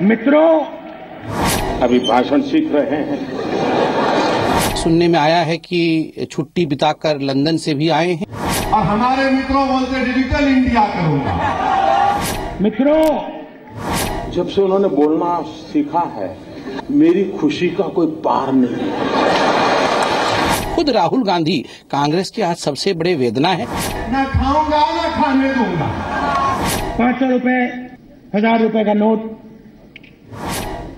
मित्रों, अभी भाषण सीख रहे हैं। सुनने में आया है कि छुट्टी बिताकर लंदन से भी आए हैं। और हमारे मित्रों बोलते डिजिटल इंडिया करूंगा। मित्रों, जब से उन्होंने बोलना सीखा है, मेरी खुशी का कोई पार नहीं है। खुद राहुल गांधी कांग्रेस के आज सबसे बड़े वेदना है। न खाऊंगा न खाने दूंगा। 500 रुपए, 1000 रुपए का note,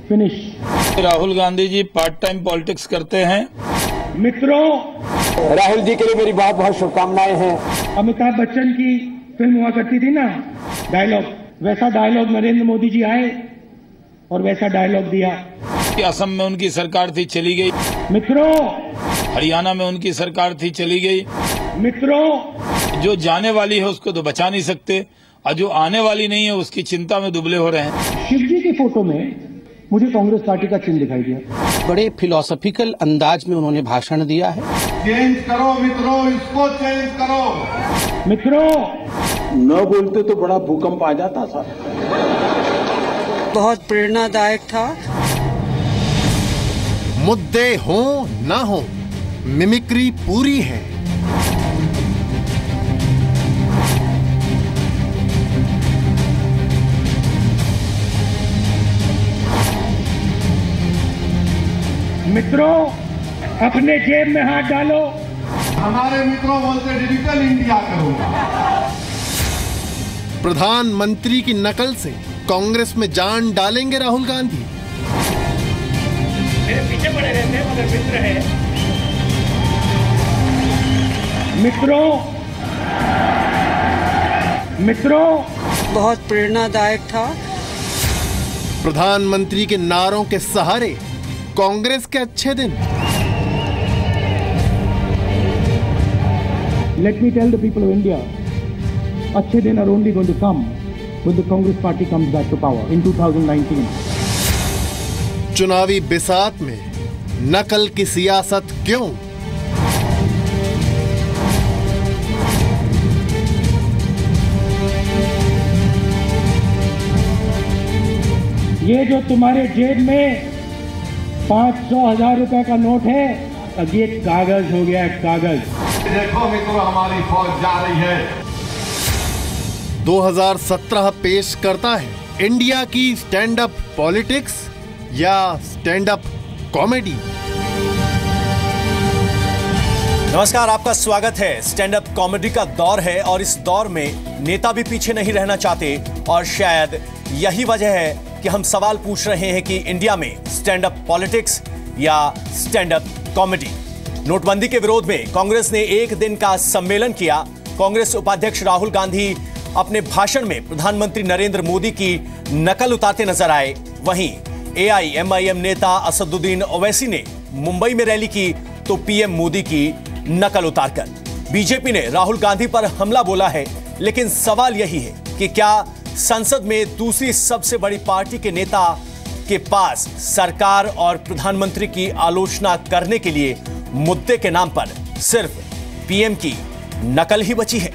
finish. Rahul Gandhi ji part time politics करते हैं। मित्रों, राहुल जी के लिए मेरी बहुत बहुत शुभकामनाएं हैं। अमिताभ बच्चन की फिल्म हुआ करती थी ना, डायलॉग, वैसा डायलॉग नरेंद्र मोदी जी आए और वैसा डायलॉग दिया। असम में उनकी सरकार थी, चली गई। मित्रों, हरियाणा में उनकी सरकार थी, चली गई। मित्रों, जो जाने वाली है उसको तो बचा नहीं सकते, और जो आने वाली नहीं है उसकी चिंता में दुबले हो रहे हैं। शिव जी की फोटो में मुझे कांग्रेस पार्टी का चिन्ह दिखाई दिया। बड़े फिलोसॉफिकल अंदाज में उन्होंने भाषण दिया है। चेंज करो मित्रों, इसको चेंज करो। मित्रों, न बोलते तो बड़ा भूकंप आ जाता था। बहुत प्रेरणादायक था। मुद्दे हो ना हो, मिमिक्री पूरी है। मित्रों, अपने जेब में हाथ डालो। हमारे मित्रों बोलते डिजिटल इंडिया करूंगा। प्रधानमंत्री की नकल से कांग्रेस में जान डालेंगे राहुल गांधी। मेरे पीछे पड़े रहते हैं मगर मित्र है। मित्रों, बहुत प्रेरणादायक था। प्रधानमंत्री के नारों के सहारे कांग्रेस के अच्छे दिन। Let me tell the people of India, अच्छे दिन are only going to come when the Congress party comes back to power in 2019. चुनावी बिसात में नकल की सियासत क्यों? ये जो तुम्हारे जेब में 500-1000 रुपए का नोट है, अब ये कागज हो गया है, कागज। देखो मित्रों, हमारी फौज जा रही है। 2017 पेश करता है इंडिया की स्टैंड अप पॉलिटिक्स या स्टैंड अप कॉमेडी। नमस्कार, आपका स्वागत है। स्टैंड अप कॉमेडी का दौर है और इस दौर में नेता भी पीछे नहीं रहना चाहते, और शायद यही वजह है कि हम सवाल पूछ रहे हैं कि इंडिया में स्टैंड अप पॉलिटिक्स या स्टैंड अप कॉमेडी। नोटबंदी के विरोध में कांग्रेस ने एक दिन का सम्मेलन किया। कांग्रेस उपाध्यक्ष राहुल गांधी अपने भाषण में प्रधानमंत्री नरेंद्र मोदी की नकल उतारते नजर आए। वहीं एआईएमआईएम नेता असदुद्दीन ओवैसी ने मुंबई में रैली की तो पीएम मोदी की नकल उतारकर बीजेपी ने राहुल गांधी पर हमला बोला है। लेकिन सवाल यही है कि क्या संसद में दूसरी सबसे बड़ी पार्टी के नेता के पास सरकार और प्रधानमंत्री की आलोचना करने के लिए मुद्दे के नाम पर सिर्फ पीएम की नकल ही बची है?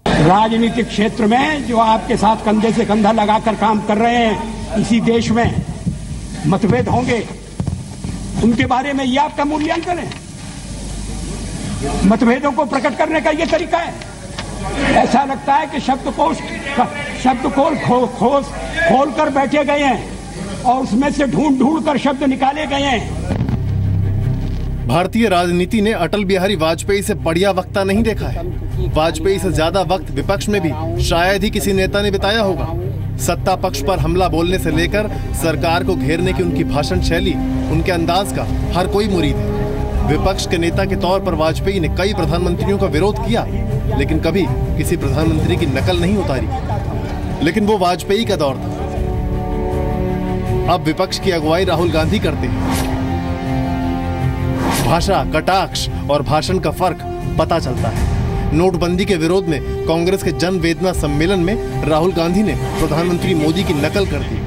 राजनीतिक क्षेत्र में जो आपके साथ कंधे से कंधा लगाकर काम कर रहे हैं, इसी देश में मतभेद होंगे, उनके बारे में ये आपका मूल्यांकन है? मतभेदों को प्रकट करने का ये तरीका है? ऐसा लगता है कि शब्दकोश खोल कर बैठे गए हैं और उसमें से ढूंढ कर शब्द निकाले गए हैं। भारतीय राजनीति ने अटल बिहारी वाजपेयी से बढ़िया वक्ता नहीं देखा है। वाजपेयी से ज्यादा वक्त विपक्ष में भी शायद ही किसी नेता ने बिताया होगा। सत्ता पक्ष पर हमला बोलने से लेकर सरकार को घेरने की उनकी भाषण शैली, उनके अंदाज का हर कोई मुरीद है। विपक्ष के नेता के तौर पर वाजपेयी ने कई प्रधानमंत्रियों का विरोध किया, लेकिन कभी किसी प्रधानमंत्री की नकल नहीं उतारी। लेकिन वो वाजपेयी का दौर था। अब विपक्ष की अगुवाई राहुल गांधी करते हैं। भाषा, कटाक्ष और भाषण का फर्क पता चलता है। नोटबंदी के विरोध में कांग्रेस के जन वेदना सम्मेलन में राहुल गांधी ने प्रधानमंत्री मोदी की नकल कर दी।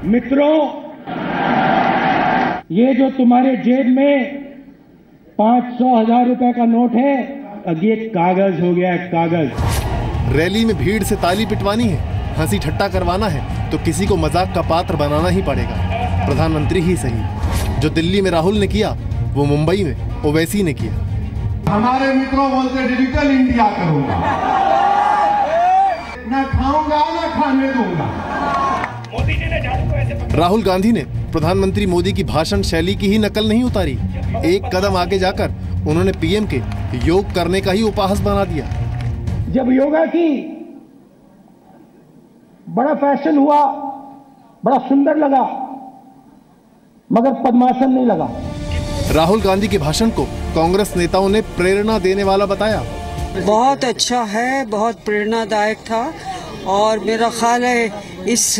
मित्रों, ये जो तुम्हारे जेब में 500-1000 रुपए का नोट है, अब ये कागज हो गया है, कागज। रैली में भीड़ से ताली पिटवानी है, हंसी ठट्टा करवाना है, तो किसी को मजाक का पात्र बनाना ही पड़ेगा। प्रधानमंत्री ही सही, जो दिल्ली में राहुल ने किया वो मुंबई में ओवैसी ने किया। हमारे मित्रों बोलते डिजिटल इंडिया करूंगा, ना खाऊंगा ना खाने दूंगा। राहुल गांधी ने प्रधानमंत्री मोदी की भाषण शैली की ही नकल नहीं उतारी। एक कदम आगे जाकर उन्होंने पीएम के योग करने का ही उपहास बना दिया। जब योगा की बड़ा फैशन हुआ, बड़ा सुंदर लगा, मगर पद्मासन नहीं लगा। राहुल गांधी के भाषण को कांग्रेस नेताओं ने प्रेरणा देने वाला बताया। बहुत अच्छा है, बहुत प्रेरणादायक था और मेरा ख्याल है इस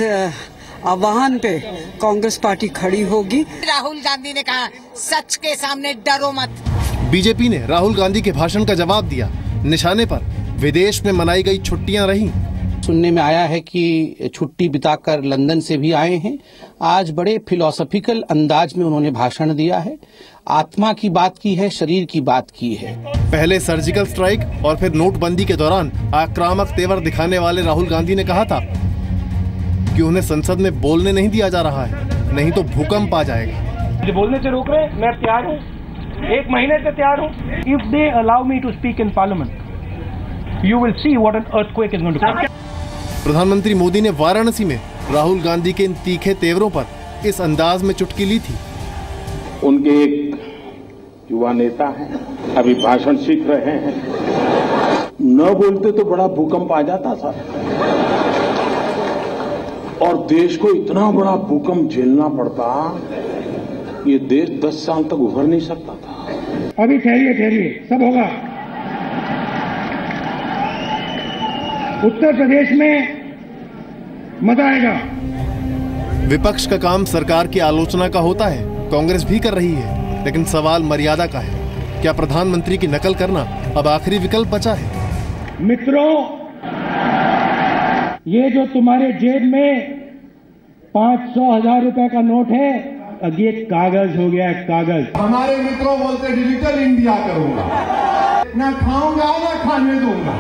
आह्वान पे कांग्रेस पार्टी खड़ी होगी। राहुल गांधी ने कहा, सच के सामने डरो मत। बीजेपी ने राहुल गांधी के भाषण का जवाब दिया। निशाने पर विदेश में मनाई गई छुट्टियां रहीं। सुनने में आया है कि छुट्टी बिताकर लंदन से भी आए हैं। आज बड़े फिलोसॉफिकल अंदाज में उन्होंने भाषण दिया है। आत्मा की बात की है, शरीर की बात की है। पहले सर्जिकल स्ट्राइक और फिर नोटबंदी के दौरान आक्रामक तेवर दिखाने वाले राहुल गांधी ने कहा था कि उन्हें संसद में बोलने नहीं दिया जा रहा है, नहीं तो भूकंप आ जाएगा। मुझे बोलने से रोक रहे, मैं तैयार हूँ, 1 महीने से तैयार हूँ। If they allow me to speak in parliament, you will see what an earthquake is going to come. प्रधानमंत्री मोदी ने वाराणसी में राहुल गांधी के इन तीखे तेवरों पर इस अंदाज में चुटकी ली थी। उनके एक युवा नेता हैं, अभी भाषण सीख रहे हैं, न बोलते तो बड़ा भूकंप आ जाता था और देश को इतना बड़ा भूकंप झेलना पड़ता, ये देश 10 साल तक उभर नहीं सकता था। अभी ठहरिए, सब होगा। उत्तर प्रदेश में मजा आएगा। विपक्ष का काम सरकार की आलोचना का होता है, कांग्रेस भी कर रही है, लेकिन सवाल मर्यादा का है। क्या प्रधानमंत्री की नकल करना अब आखिरी विकल्प बचा है? मित्रों, ये जो तुम्हारे जेब में 500,000 रुपए का नोट है, अब ये कागज हो गया है, कागज। हमारे मित्रों बोलते डिजिटल इंडिया करूंगा, ना खाऊंगा ना खाने दूंगा।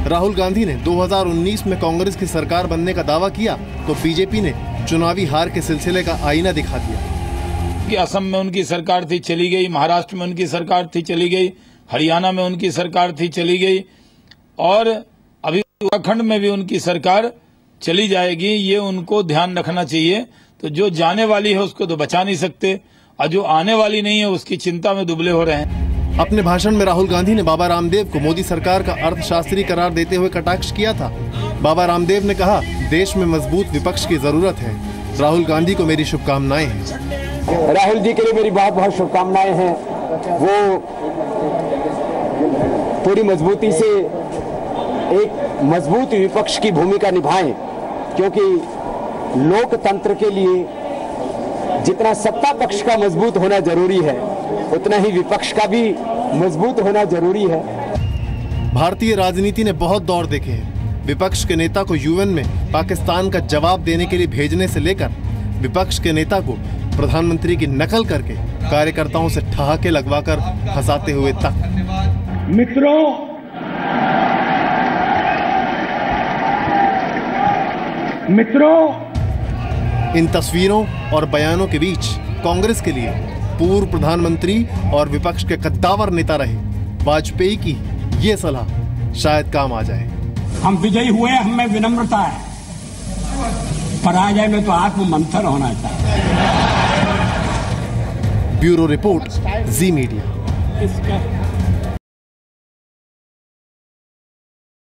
राहुल गांधी ने 2019 में कांग्रेस की सरकार बनने का दावा किया तो बीजेपी ने चुनावी हार के सिलसिले का आईना दिखा दिया। कि असम में उनकी सरकार थी, चली गई। महाराष्ट्र में उनकी सरकार थी, चली गई। हरियाणा में उनकी सरकार थी, चली गई। और अभी उत्तराखंड में भी उनकी सरकार चली जाएगी। ये उनको ध्यान रखना चाहिए। तो जो जाने वाली है उसको तो बचा नहीं सकते, और जो आने वाली नहीं है उसकी चिंता में दुबले हो रहे हैं। अपने भाषण में राहुल गांधी ने बाबा रामदेव को मोदी सरकार का अर्थशास्त्री करार देते हुए कटाक्ष किया था। बाबा रामदेव ने कहा, देश में मजबूत विपक्ष की जरूरत है। राहुल गांधी को मेरी शुभकामनाएं हैं। राहुल जी के लिए मेरी बहुत बहुत शुभकामनाएं हैं। वो पूरी मजबूती से एक मजबूत विपक्ष की भूमिका निभाएं, क्योंकि लोकतंत्र के लिए जितना सत्ता पक्ष का मजबूत होना जरूरी है, उतना ही विपक्ष का भी मजबूत होना जरूरी है। भारतीय राजनीति ने बहुत दौर देखे हैं। विपक्ष के नेता को यूएन में पाकिस्तान का जवाब देने के लिए भेजने से लेकर विपक्ष के नेता को प्रधानमंत्री की नकल करके कार्यकर्ताओं से ठहाके लगवाकर हंसाते हुए तक। मित्रों, इन तस्वीरों और बयानों के बीच कांग्रेस के लिए पूर्व प्रधानमंत्री और विपक्ष के कद्दावर नेता रहे वाजपेयी की ये सलाह शायद काम आ जाए। हम विजयी हुए, हमें विनम्रता है, पराजय में तो आत्म मंथन होना चाहिए। ब्यूरो रिपोर्ट, जी मीडिया।